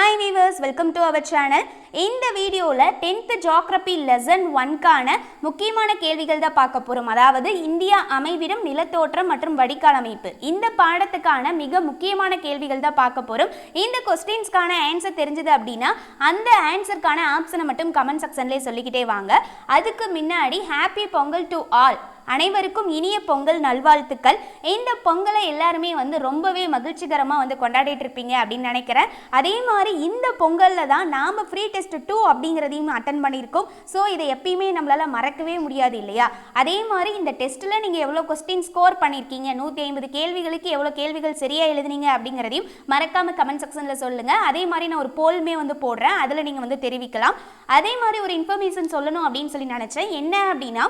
Hi viewers, welcome to our channel. இந்த வீடியோல 10th geography lesson 1கான முக்கியமான கேள்விகள் தான் பார்க்க போறோம். அதாவது இந்தியா அமைவிடம், நிலத்தோற்றம் மற்றும் வடிகால் அமைப்பு. இந்த பாடத்துக்கான மிக முக்கியமான கேள்விகள் தான் பார்க்க போறோம். இந்த क्वेश्चंसக்கான ஆன்சர் தெரிஞ்சது அப்படினா அந்த ஆன்சர்க்கான ஆப்ஷனை மட்டும் கமெண்ட் செக்ஷன்லயே சொல்லிக்கிட்டே வாங்க. அதுக்கு முன்னாடி ஹேப்பி பொங்கல் டு ஆல். அனைவருக்கும் இனிய பொங்கல் நல்வாழ்த்துக்கள். இந்த பொங்கலை எல்லாருமே ரொம்பவே மகிழ்ச்சிகரமா கொண்டாடிட்டு இருப்பீங்க அப்படின்னு நினைக்கிறேன். அதே மாதிரி இந்த பொங்கல்ல தான் நாம ஃப்ரீ டெஸ்ட் 2 அப்படிங்கறதையும் அட்டெண்ட் பண்ணியிருக்கோம். ஸோ இதை எப்பயுமே நம்மளால மறக்கவே முடியாது இல்லையா? அதே மாதிரி இந்த டெஸ்ட்ல நீங்க எவ்வளவு கொஸ்டின் ஸ்கோர் பண்ணிருக்கீங்க, 150 கேள்விகளுக்கு எவ்வளவு கேள்விகள் சரியா எழுதுனீங்க அப்படிங்கறதையும் மறக்காம கமெண்ட் செக்ஷன்ல சொல்லுங்க. அதே மாதிரி நான் ஒரு போல்மே போடுறேன், அதுல நீங்க தெரிவிக்கலாம். அதே மாதிரி ஒரு இன்ஃபர்மேஷன் சொல்லணும் அப்படின்னு சொல்லி நினைச்சேன். என்ன அப்படின்னா,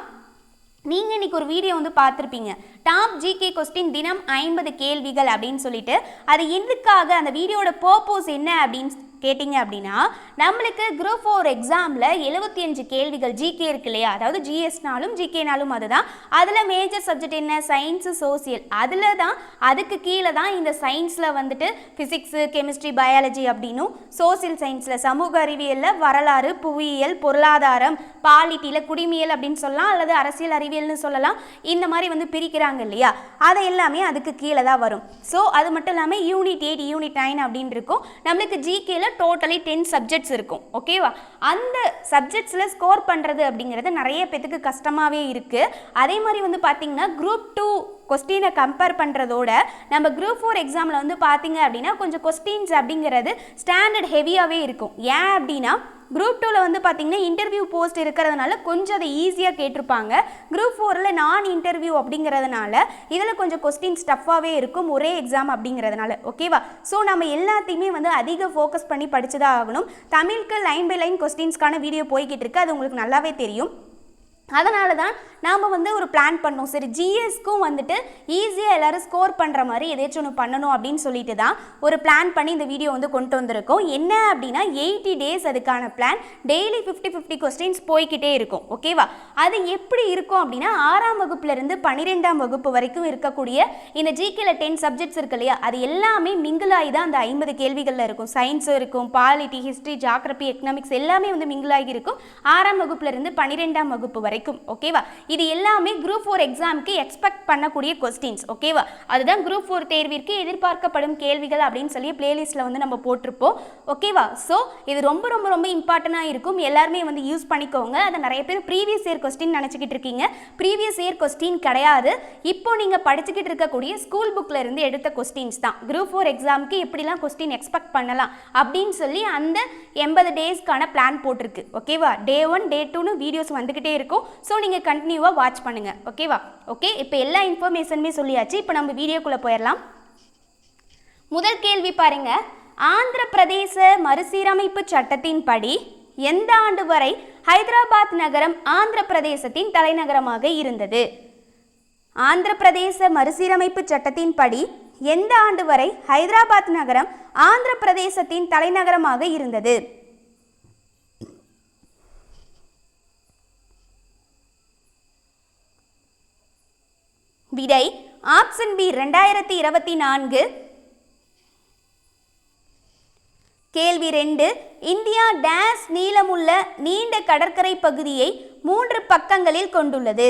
நீங்கள் இன்றைக்கி ஒரு வீடியோ பார்த்துருப்பீங்க, டாப் ஜிகே கொஸ்டின் தினம் 50 கேள்விகள் அப்படின்னு சொல்லிட்டு. அது எதுக்காக, அந்த வீடியோட பர்பஸ் என்ன அப்படின்னு கேட்டிங்க அப்படின்னா, நம்மளுக்கு குரூப் 4 எக்ஸாமில் 75 கேள்விகள் ஜிகே இருக்கு இல்லையா? அதாவது ஜிஎஸ்னாலும் ஜிகேனாலும் அதுதான். அதில் மேஜர் சப்ஜெக்ட் என்ன? Science, social. அதில் தான், அதுக்கு கீழே தான் இந்த சயின்ஸில் ஃபிசிக்ஸு, கெமிஸ்ட்ரி, பயாலஜி அப்படின்னும், சோசியல் சயின்ஸில் சமூக அறிவியலில் வரலாறு, புவியியல், பொருளாதாரம், பாலிட்டியில் குடிமியல் அப்படின்னு சொல்லலாம், அல்லது அரசியல் அறிவியல்னு சொல்லலாம். இந்த மாதிரி பிரிக்கிறாங்க இல்லையா? அதை எல்லாமே அதுக்கு கீழே தான் வரும். ஸோ அது மட்டும் இல்லாமல் யூனிட் 8, யூனிட் 9 அப்படின்னு இருக்கும். நம்மளுக்கு ஜிகேல டோட்டலி 10 சப்ஜெக்ட்ஸ் இருக்கும். ஓகேவா? அந்த சப்ஜெக்ட்ஸில் ஸ்கோர் பண்ணுறது அப்படிங்கிறது நிறைய பேத்துக்கு கஷ்டமாகவே இருக்குது. அதே மாதிரி பார்த்தீங்கன்னா குரூப் 2 கொஸ்டினை கம்பேர் பண்ணுறதோட நம்ம குரூப் 4 எக்ஸாமில் பார்த்தீங்க அப்படின்னா கொஞ்சம் கொஸ்டின்ஸ் அப்படிங்கிறது ஸ்டாண்டர்ட் ஹெவியாகவே இருக்கும். ஏன் அப்படின்னா குரூப் 2ல் பார்த்தீங்கன்னா இன்டர்வியூ போஸ்ட் இருக்கிறதுனால கொஞ்சம் அதை ஈஸியாக கேட்டிருப்பாங்க. குரூப் 4ல் நான் இன்டர்வியூ அப்படிங்கிறதுனால இதில் கொஞ்சம் கொஸ்டின்ஸ் டஃப்பாகவே இருக்கும், ஒரே எக்ஸாம் அப்படிங்கிறதுனால. ஓகேவா? ஸோ நம்ம எல்லாத்தையுமே அதிக ஃபோக்கஸ் பண்ணி படிச்சுதான் ஆகணும். தமிழுக்கு லைன் பை லைன் கொஸ்டின்ஸ்க்கான வீடியோ போய்கிட்டு இருக்கு, அது உங்களுக்கு நல்லாவே தெரியும். அதனால தான் நாம் ஒரு பிளான் பண்ணோம். சரி, ஜிஎஸ்க்கும் ஈஸியாக எல்லோரும் ஸ்கோர் பண்ணுற மாதிரி எதாச்சும் ஒன்று பண்ணணும் அப்படின்னு சொல்லிட்டு தான் ஒரு பிளான் பண்ணி இந்த வீடியோ கொண்டு வந்திருக்கோம். என்ன அப்படின்னா 80 days அதுக்கான பிளான். டெய்லி 50 கொஸ்டின்ஸ் போய்கிட்டே இருக்கும். ஓகேவா? அது எப்படி இருக்கும் அப்படின்னா 6ஆம் வகுப்புலேருந்து 12ஆம் வகுப்பு வரைக்கும் இருக்கக்கூடிய இந்த ஜிகேல 10 சப்ஜெக்ட்ஸ் இருக்கு இல்லையா? அது எல்லாமே மிங்கிளாகி தான் அந்த 50 கேள்விகளில் இருக்கும். சயின்ஸும் இருக்கும், பாலிட்டி, ஹிஸ்ட்ரி, ஜியோகிராஃபி, எக்கனாமிக்ஸ் எல்லாமே மிங்கிளாகி இருக்கும் 6ஆம் வகுப்புலேருந்து 12ஆம் வகுப்பு வரைக்கும். ஓகேவா? இது எல்லாமே குரூப் 4 எக்ஸாமுக்கு எக்ஸ்பெக்ட் பண்ணக்கூடிய கொஸ்டின்ஸ். ஓகேவா? அதுதான் குரூப் 4 தேர்விற்கு எதிர்பார்க்கப்படும் கேள்விகள் அப்படின்னு சொல்லி பிளேலிஸ்ட்ல நம்ம போட்டிருப்போம். ஓகேவா? ஸோ இது ரொம்ப ரொம்ப ரொம்ப இம்பார்ட்டண்டாக இருக்கும். எல்லாருமே யூஸ் பண்ணிக்கோங்க. அதை நிறைய பேர் ப்ரீவியஸ் இயர் கொஸ்டின் நினச்சிக்கிட்டு இருக்கீங்க. ப்ரீவியஸ் இயர் கொஸ்டின் கிடையாது. இப்போ நீங்கள் படிச்சுக்கிட்டு இருக்கக்கூடிய ஸ்கூல் புக்கில் இருந்து எடுத்த கொஸ்டின்ஸ் தான். குரூப் 4 எக்ஸாமுக்கு எப்படிலாம் கொஸ்டின் எக்ஸ்பெக்ட் பண்ணலாம் அப்படின்னு சொல்லி அந்த 80 டேஸ்க்கான பிளான் போட்டிருக்கு. ஓகேவா? டே 1, டே 2னு வீடியோஸ் வந்துக்கிட்டே இருக்கும். ஸோ நீங்கள் கண்டினியூவாக வாட்ச் பண்ணுங்கள். ஓகேவா? ஓகே, இப்போ எல்லா இன்ஃபர்மேஷனுமே சொல்லியாச்சு. இப்போ நம்ம வீடியோக்குள்ளே போயிடலாம். முதல் கேள்வி பாருங்க. ஆந்திர பிரதேச மறுசீரமைப்பு சட்டத்தின் படி எந்த ஆண்டு வரை ஹைதராபாத் நகரம் ஆந்திர பிரதேசத்தின் தலைநகரமாக இருந்தது? ஆந்திர பிரதேச மறுசீரமைப்பு சட்டத்தின் படி எந்த ஆண்டு வரை ஹைதராபாத் நகரம் ஆந்திர பிரதேசத்தின் தலைநகரமாக இருந்தது? விடை ஆப்ஷன் பி 2024. கேள்வி 2. இந்தியா டேஸ் நீளமுள்ள நீண்ட கடற்கரை பகுதியை 3 பக்கங்களில் கொண்டுள்ளது.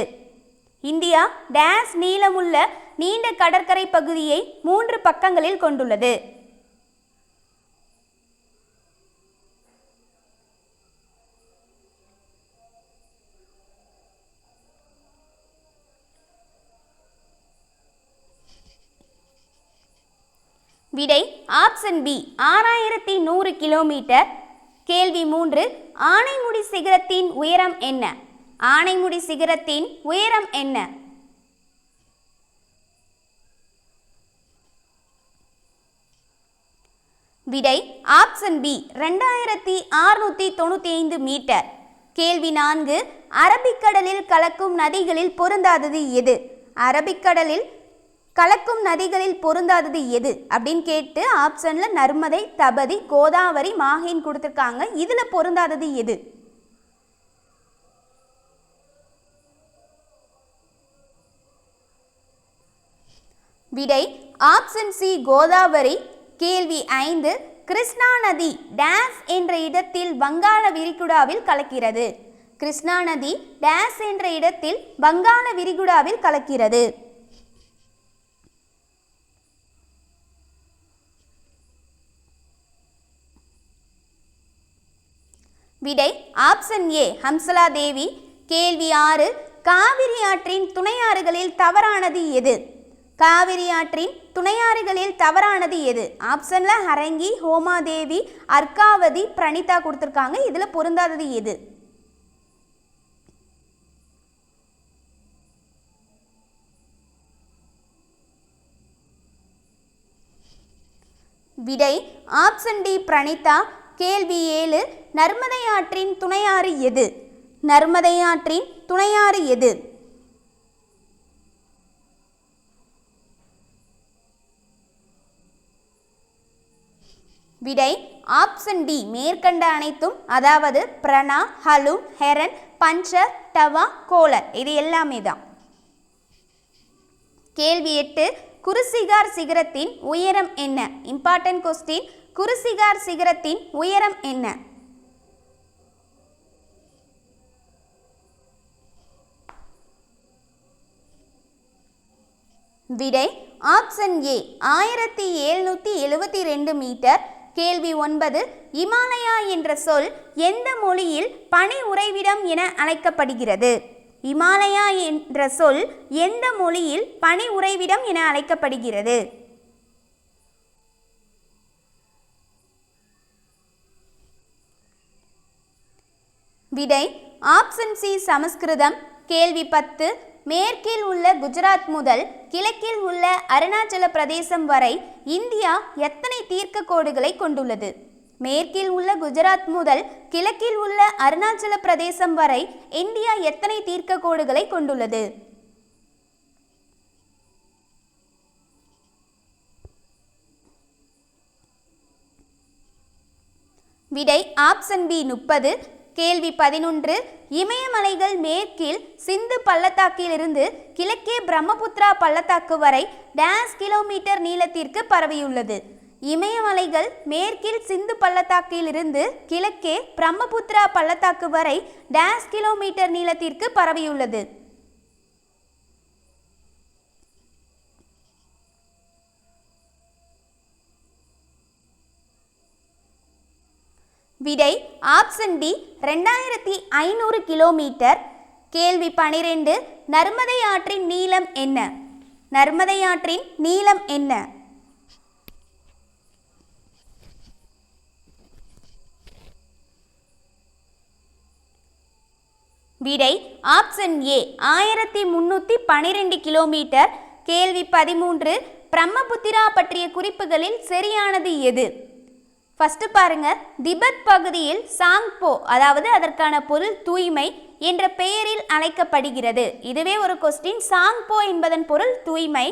இந்தியா டேஸ் நீளமுள்ள நீண்ட கடற்கரை பகுதியை 3 பக்கங்களில் கொண்டுள்ளது. விடை ஆப்ஷன் பி 6100 கிலோமீட்டர். கேள்வி 3. ஆனைமுடி சிகரத்தின் உயரம் என்ன? ஆனைமுடி சிகரத்தின் உயரம் என்ன? விடை ஆப்ஷன் பி 2695 மீட்டர். கேள்வி 4. அரபிக்கடலில் கலக்கும் நதிகளில் பொருந்தாதது எது? அரபிக்கடலில் கலக்கும் நதிகளில் பொருந்தாதது எது அப்படின்னு கேட்டு ஆப்ஷன்ல நர்மதை, தபதி, கோதாவரி, மாஹேன்னு கொடுத்துருக்காங்க. இதுல பொருந்தாதது எது? விடை ஆப்ஷன் சி கோதாவரி. கேள்வி 5. கிருஷ்ணா நதி டேஸ் என்ற இடத்தில் வங்காள விரிகுடாவில் கலக்கிறது. கிருஷ்ணா நதி டேஸ் என்ற இடத்தில் வங்காள விரிகுடாவில் கலக்கிறது. விடை ஆப்ஷன் ஏ ஹம்சலா தேவி. கேள்வி 6. காவிரி ஆற்றின் துணையாறுகளில் தவறானது எது? காவிரி ஆற்றின் துணையாறுகளில் தவறானது எது? ஆப்ஷன்ல ஹரங்கி, ஹோமாதேவி, அர்க்காவதி, பிரணிதா கொடுத்துருக்காங்க. இதுல பொருந்தாதது எது? விடை ஆப்ஷன் டி பிரணிதா. கேள்வி 7. நர்மதை ஆற்றின் துணையாறு எது? நர்மதை ஆற்றின் துணையாறு எது? விடை ஆப்ஷன் டி மேற்கண்ட அனைத்தும், அதாவது பிரணா, ஹலும், ஹெரன், பஞ்சர், டவா, கோலர், இது எல்லாமே தான். கேள்வி 8. குருசிகார் சிகரத்தின் உயரம் என்ன? Important question. குருசிகார் சிகரத்தின் உயரம் என்ன? விடை ஆப்ஷன் ஏ 1772 மீட்டர். கேள்வி 9. இமாலயா என்ற சொல் எந்த மொழியில் பனி உறைவிடம் என அழைக்கப்படுகிறது? இமாலயா என்ற சொல் எந்த மொழியில் பனி உறைவிடம் என அழைக்கப்படுகிறது? விடை ஆப்ஷன் சி சமஸ்கிருதம். கேள்வி 10. மேற்கில் உள்ள குஜராத் முதல் கிழக்கில் உள்ள அருணாச்சல பிரதேசம் வரை இந்தியா எத்தனை தீர்க்க கோடுகளை கொண்டுள்ளது? மேற்கில் உள்ள குஜராத் முதல் கிழக்கில் உள்ள அருணாச்சல பிரதேசம் வரை இந்தியா எத்தனை தீர்க்க கோடுகளை கொண்டுள்ளது? விடை ஆப்ஷன் பி 30. கேள்வி 11. இமயமலைகள் மேற்கில் சிந்து பள்ளத்தாக்கிலிருந்து கிழக்கே பிரம்மபுத்திரா பள்ளத்தாக்கு வரை டேஸ் கிலோமீட்டர் நீளத்திற்கு பரவியுள்ளது. இமயமலைகள் மேற்கில் சிந்து பள்ளத்தாக்கிலிருந்து கிழக்கே பிரம்மபுத்திரா பள்ளத்தாக்கு வரை டேஸ் கிலோமீட்டர் நீளத்திற்கு பரவியுள்ளது. விடை ஆப்ஷன் டி 2500 கிலோமீட்டர். கேள்வி 12. நர்மதை ஆற்றின் நீளம் என்ன? நர்மதை ஆற்றின் நீளம் என்ன? விடை ஆப்ஷன் ஏ 1312 கிலோமீட்டர். கேள்வி 13. பிரம்மபுத்திரா பற்றிய குறிப்புகளில் சரியானது எது? ஃபர்ஸ்ட் பாருங்க, திபெத் பகுதியில் சாங்போ, அதாவது அதற்கான பொருள் தூய்மை என்ற பெயரில் அழைக்கப்படுகிறது. இதுவே ஒரு கொஸ்டின். சாங்போ என்பதன் பொருள் தூய்மை.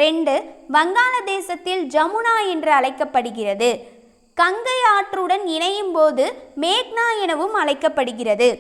2. வங்காளதேசத்தில் ஜமுனா என்று அழைக்கப்படுகிறது. கங்கை ஆற்றுடன் இணையும் போது மேக்னா எனவும் அழைக்கப்படுகிறது.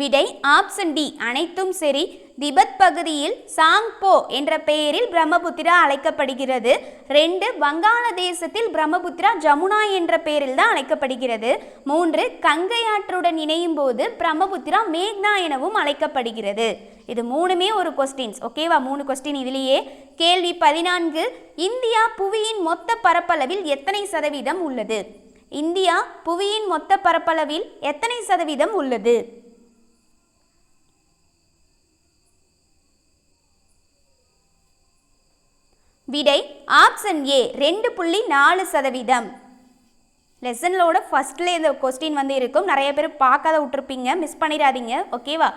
விடை ஆப்ஷன் டி அனைத்தும் சரி. திபெத் பகுதியில் சாங்போ என்ற பெயரில் பிரம்மபுத்திரா அழைக்கப்படுகிறது. 2. வங்காளதேசத்தில் பிரம்மபுத்திரா ஜமுனா என்ற பெயரில் தான் அழைக்கப்படுகிறது. 3. கங்கை ஆற்றுடன் இணையும் போது பிரம்மபுத்திரா மேக்னா எனவும் அழைக்கப்படுகிறது. இது மூணுமே ஒரு கொஸ்டின்ஸ். ஓகேவா? 3 கொஸ்டின் இதிலேயே. கேள்வி 14. இந்தியா புவியின் மொத்த பரப்பளவில் எத்தனை சதவீதம் உள்ளது? இந்தியா புவியின் மொத்த பரப்பளவில் எத்தனை சதவீதம் உள்ளது? விடை ஆப்ஷன் ஏ 2.4%. லெசன்லோட ஃபர்ஸ்ட்ல இந்த கொஸ்டின் வந்து இருக்கும். நிறைய பேர் பார்க்காத விட்டுருப்பீங்க, மிஸ் பண்ணிடாதீங்க. ஓகேவா?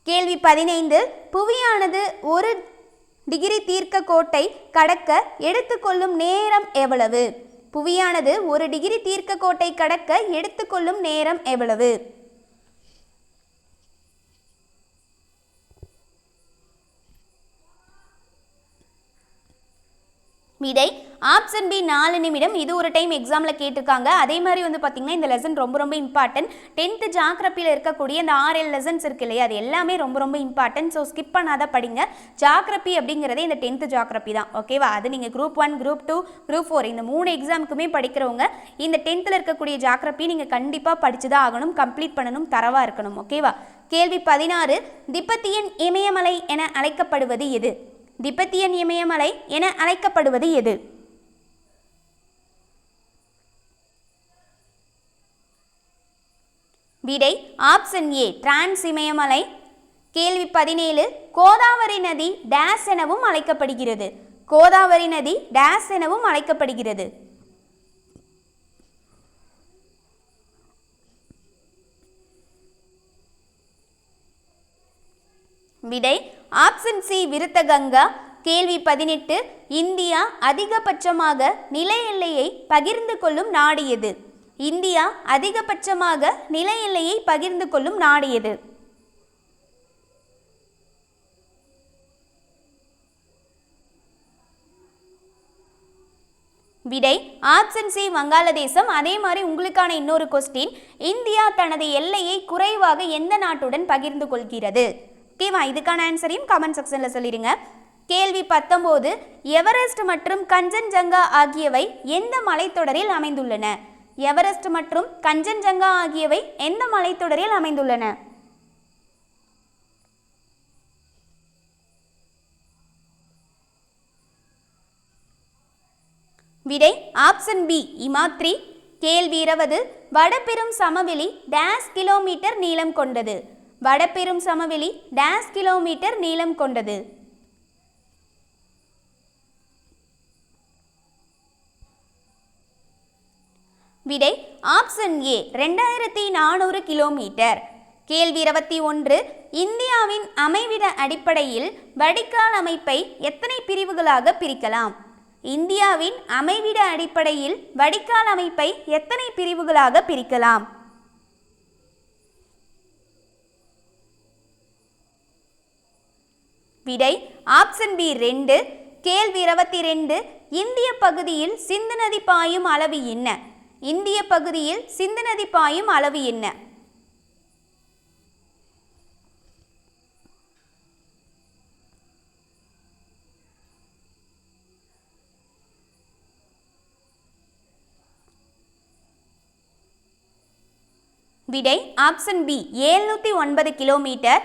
கேள்வி 15. புவியானது 1 டிகிரி தீர்க்க கோட்டை கடக்க எடுத்துக்கொள்ளும் நேரம் எவ்வளவு? புவியானது 1 டிகிரி தீர்க்க கோட்டை கடக்க எடுத்துக்கொள்ளும் நேரம் எவ்வளவு? விடை ஆப்ஷன் பி 4 நிமிடம். இது ஒரு டைம் எக்ஸாமில் கேட்டிருக்காங்க. அதே மாதிரி வந்து பார்த்திங்கன்னா இந்த லெசன் ரொம்ப ரொம்ப இம்பார்ட்டன்ட். 10th ஜாக்ரபியில் இருக்கக்கூடிய இந்த 6 லெசன்ஸ் இருக்கு இல்லையா, அது எல்லாமே ரொம்ப ரொம்ப இம்பார்ட்டன்ட். ஸோ ஸ்கிப் பண்ணாத படிங்க. ஜாக்ரபி அப்படிங்கிறதே இந்த 10th ஜாக்ரபி தான். ஓகேவா? அது நீங்கள் குரூப் 1, குரூப் 2, குரூப் 4 இந்த 3 எக்ஸாமுக்குமே படிக்கிறவங்க இந்த 10th இருக்கக்கூடிய ஜாக்ரபி நீங்கள் கண்டிப்பாக படிச்சு தான் ஆகணும், கம்ப்ளீட் பண்ணணும், தரவாக இருக்கணும். ஓகேவா? கேள்வி 16. திபெத்தியன் இமயமலை என அழைக்கப்படுவது எது? திபெத்தியன் இமயமலை என அழைக்கப்படுவது எது? விடை ஆப்ஷன் ஏ டிரான்ஸ் இமயமலை. கேள்வி 17. கோதாவரி நதி டேஸ் எனவும் அழைக்கப்படுகிறது. கோதாவரி நதி டேஸ் எனவும் அழைக்கப்படுகிறது. விடை ஆப்ஷன் சி விருத்தகங்கா. கேள்வி 18. இந்தியா அதிகபட்சமாக நில எல்லையை பகிர்ந்து கொள்ளும் நாடு எது? இந்தியா அதிகபட்சமாக நில எல்லையை பகிர்ந்து கொள்ளும் நாடு எது? விடை ஆப்ஷன் சி வங்காளதேசம். அதே மாதிரி உங்களுக்கான இன்னொரு கொஸ்டின், இந்தியா தனது எல்லையை குறைவாக எந்த நாட்டுடன் பகிர்ந்து கொள்கிறது? ஓகேவா? இதுக்கான ஆன்சரையும் கமெண்ட் செக்ஷனில் சொல்லிடுங்க. கேள்வி 19. எவரெஸ்ட் மற்றும் கஞ்சன்ஜங்கா ஆகியவை எந்த மலைத்தொடரில் அமைந்துள்ளன? எவரெஸ்ட் மற்றும் கஞ்சன்ஜங்கா ஆகியவை எந்த மலைத்தொடரில் அமைந்துள்ளன? விடை ஆப்ஷன் பி இமாத்ரி. கேள்வி 20. வடபெரும் சமவெளி டேஸ் கிலோமீட்டர் நீளம் கொண்டது. வடபெரும் சமவெளி டேஸ் கிலோமீட்டர் நீளம் கொண்டது. விடை ஆப்ஷன் ஏ 2400 கிலோமீட்டர். கேள்வி 21. இந்தியாவின் அமைவிட அடிப்படையில் வடிகால் அமைப்பை எத்தனை பிரிவுகளாக பிரிக்கலாம்? இந்தியாவின் அமைவிட அடிப்படையில் வடிகால் அமைப்பை எத்தனை பிரிவுகளாக பிரிக்கலாம்? விடை ஆப்ஷன் பி 2. கேள்வி 22. இந்திய பகுதியில் சிந்து நதி பாயும் அளவு என்ன? இந்திய பகுதியில் சிந்து நதி பாயும் அளவு என்ன? விடை ஆப்ஷன் பி 709 கிலோமீட்டர்.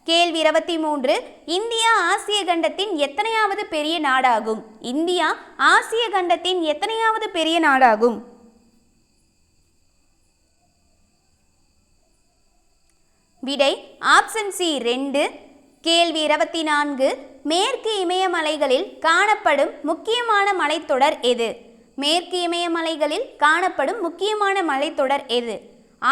கேள்வி 23. இந்தியா ஆசிய கண்டத்தின் எத்தனையாவது பெரிய நாடாகும்? இந்தியா ஆசிய கண்டத்தின் எத்தனையாவது பெரிய நாடாகும்? விடை ஆப்ஷன் சி 2. கேள்வி 24. மேற்கு இமயமலைகளில் காணப்படும் முக்கியமான மலைத்தொடர் எது? மேற்கு இமயமலைகளில் காணப்படும் முக்கியமான மலைத்தொடர் எது?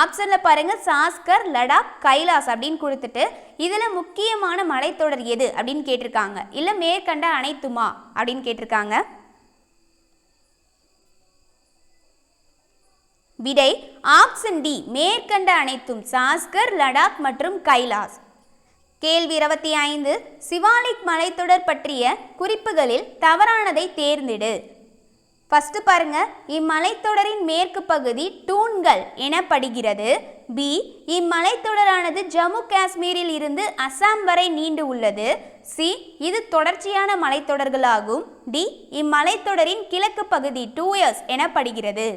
ஆப்ஷனில் பாருங்கள், சாஸ்கர், லடாக், கைலாஸ் அப்படின்னு கொடுத்துட்டு இதில் முக்கியமான மலைத்தொடர் எது அப்படின்னு கேட்டிருக்காங்க. இல்லை மேற்கண்ட அனைத்துமா அப்படின்னு கேட்டிருக்காங்க. விடை ஆப்ஷன் டி மேற்கண்ட அனைத்தும், சாஸ்கர், லடாக் மற்றும் கைலாஸ். கேள்வி 25. சிவாலிக் மலைத்தொடர் பற்றிய குறிப்புகளில் தவறானதை தேர்ந்தெடு. ஃபர்ஸ்ட் பாருங்க, இம்மலைத்தொடரின் மேற்கு பகுதி டூன்கள் எனப்படுகிறது. பி இம்மலைத்தொடரானது ஜம்மு காஷ்மீரில் இருந்து அசாம் வரை நீண்டு உள்ளது. சி இது தொடர்ச்சியான மலைத்தொடர்களாகும். டி இம்மலைத்தொடரின் கிழக்கு பகுதி டூயர்ஸ் எனப்படுகிறது.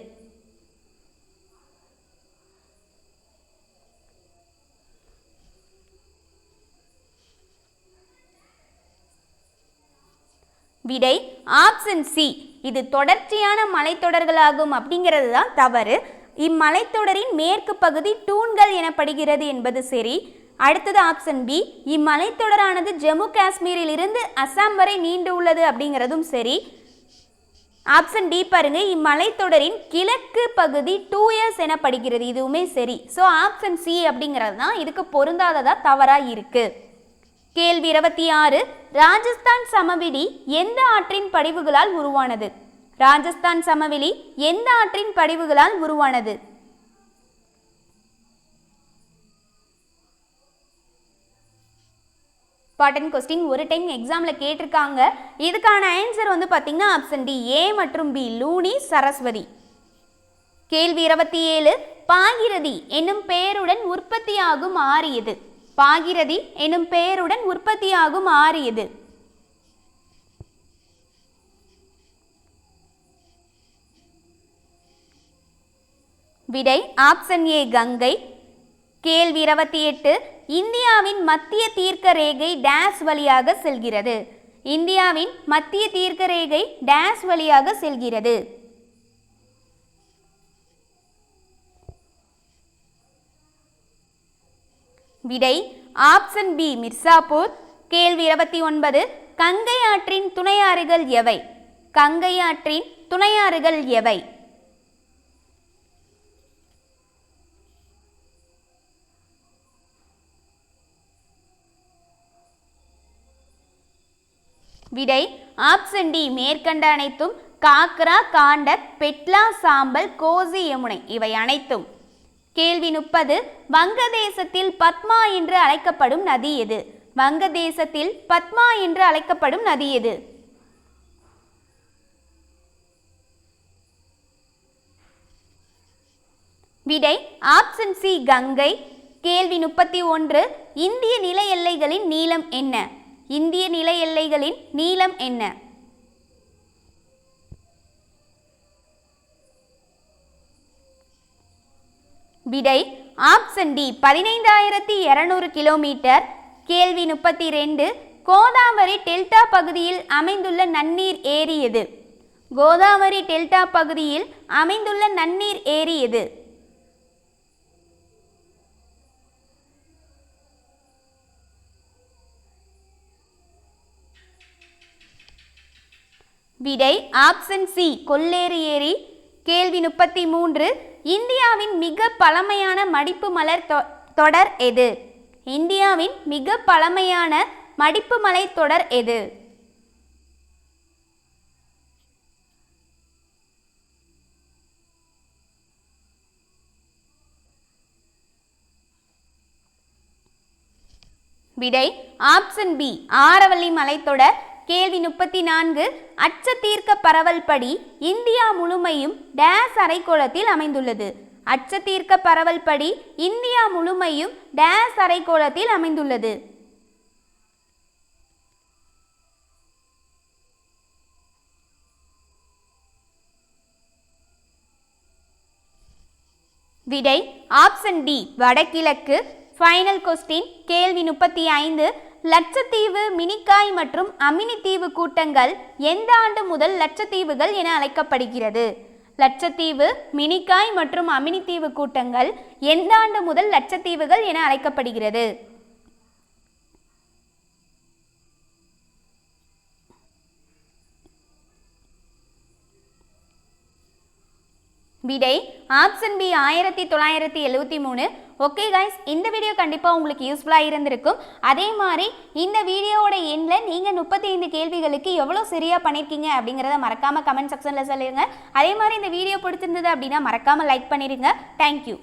விடை ஆப்ஷன் சி இது தொடர்ச்சியான மலைத்தொடர்களாகும் அப்படிங்கிறது தான் தவறு. இம்மலைத்தொடரின் மேற்கு பகுதி டூன்கள் எனப்படுகிறது என்பது சரி. அடுத்தது ஆப்ஷன் பி இம்மலைத்தொடரானது ஜம்மு காஷ்மீரில் இருந்து அசாம் வரை நீண்டு உள்ளது அப்படிங்கிறதும் சரி. ஆப்ஷன் டி பாருங்க, இம்மலைத்தொடரின் கிழக்கு பகுதி டூயர்ஸ் எனப்படுகிறது, இதுவுமே சரி. ஸோ ஆப்ஷன் சி அப்படிங்கிறது தான் இதுக்கு பொருந்தாததா தவறாக இருக்கு. கேள்வி 26. ராஜஸ்தான் சமவெளி எந்த ஆற்றின் படிவுகளால் உருவானது? ராஜஸ்தான் சமவெளி எந்த ஆற்றின் படிவுகளால் உருவானது? இம்பார்ட்டன்ட் கொஸ்டின், ஒரு டைம் எக்ஸாமில் கேட்டிருக்காங்க. இதுக்கான ஆன்சர் வந்து பார்த்தீங்கன்னா ஆப்ஷன் டி, ஏ மற்றும் பி, லூனி சரஸ்வதி. கேள்வி 27, பாகிரதி என்னும் பெயருடன் உற்பத்தியாகும் ஆறு எது? பாகிரதி என்னும் பெயருடன் உற்பத்தியாகும் ஆறு எது? விடை ஆப்ஷன் ஏ, கங்கை. கேள்வி 28, இந்தியாவின் மத்திய தீர்க்க ரேகை டேஸ் வழியாக செல்கிறது? இந்தியாவின் மத்திய தீர்க்க ரேகை டேஸ் வழியாக செல்கிறது? விடை ஆப்ஷன் பி, மிர்சாப்பூர். கேள்வி 29, கங்கை ஆற்றின் துணையாறுகள் எவை? கங்கை ஆற்றின் துணையாறுகள் எவை? விடை ஆப்ஷன் டி, மேற்கண்ட அனைத்தும். காக்ரா, காண்டக், பெட்லா, சாம்பல், கோசி, யமுனை இவை அனைத்தும். கேள்வி 30, வங்கதேசத்தில் பத்மா என்று அழைக்கப்படும் நதி எது? வங்கதேசத்தில் பத்மா என்று அழைக்கப்படும் நதி எது? விடை ஆப்ஷன் சி, கங்கை. கேள்வி 31, இந்திய நில எல்லைகளின் நீளம் என்ன? இந்திய நில எல்லைகளின் நீளம் என்ன? விடை ஆப்ஷன் டி, 15,200 கிலோமீட்டர். கேள்வி 32, கோதாவரி டெல்டா பகுதியில் அமைந்துள்ள நன்னீர் ஏரி எது? கோதாவரி டெல்டா பகுதியில் அமைந்துள்ள நன்னீர் ஏரி எது? விடை ஆப்ஷன் சி, கொல்லேறு ஏரி. கேள்வி 33, இந்தியாவின் மிக பழமையான மடிப்பு மலர் தொடர் எது? இந்தியாவின் மிக பழமையான மடிப்பு மலை தொடர் எது? விடை ஆப்ஷன் பி, ஆரவல்லி மலைத்தொடர். கேள்வி 34, அட்சதீர்க்க பரவல் படி இந்தியா முழுமையும் டேஸ் அரைக்கோளத்தில் அமைந்துள்ளது? அட்சதீர்க்க பரவல் படி இந்தியா முழுமையும் டேஸ் அரைக்கோளத்தில் அமைந்துள்ளது? விடை ஆப்ஷன் டி, வடகிழக்கு. ஃபைனல் கொஸ்டின், கேள்வி 35, லட்சத்தீவு, மினிக்காய் மற்றும் அமினித்தீவு கூட்டங்கள் எந்த ஆண்டு முதல் லட்சத்தீவுகள் என அழைக்கப்படுகிறது? லட்சத்தீவு, மினிக்காய் மற்றும் அமினித்தீவு கூட்டங்கள் எந்த ஆண்டு முதல் லட்சத்தீவுகள் என அழைக்கப்படுகிறது? விடை ஆப்ஷன் பி, 1973. ஓகே கைஸ், இந்த வீடியோ கண்டிப்பாக உங்களுக்கு யூஸ்ஃபுல்லாக இருந்திருக்கும். அதே மாதிரி இந்த வீடியோவோட எண்ணில் நீங்கள் 35 கேள்விகளுக்கு எவ்வளோ சரியாக பண்ணியிருக்கீங்க அப்படிங்கிறத மறக்காமல் கமெண்ட் செக்ஷனில் சொல்லிடுங்க. அதே மாதிரி இந்த வீடியோ பிடிச்சிருந்தது அப்படின்னா மறக்காமல் லைக் பண்ணிடுங்க. தேங்க்யூ.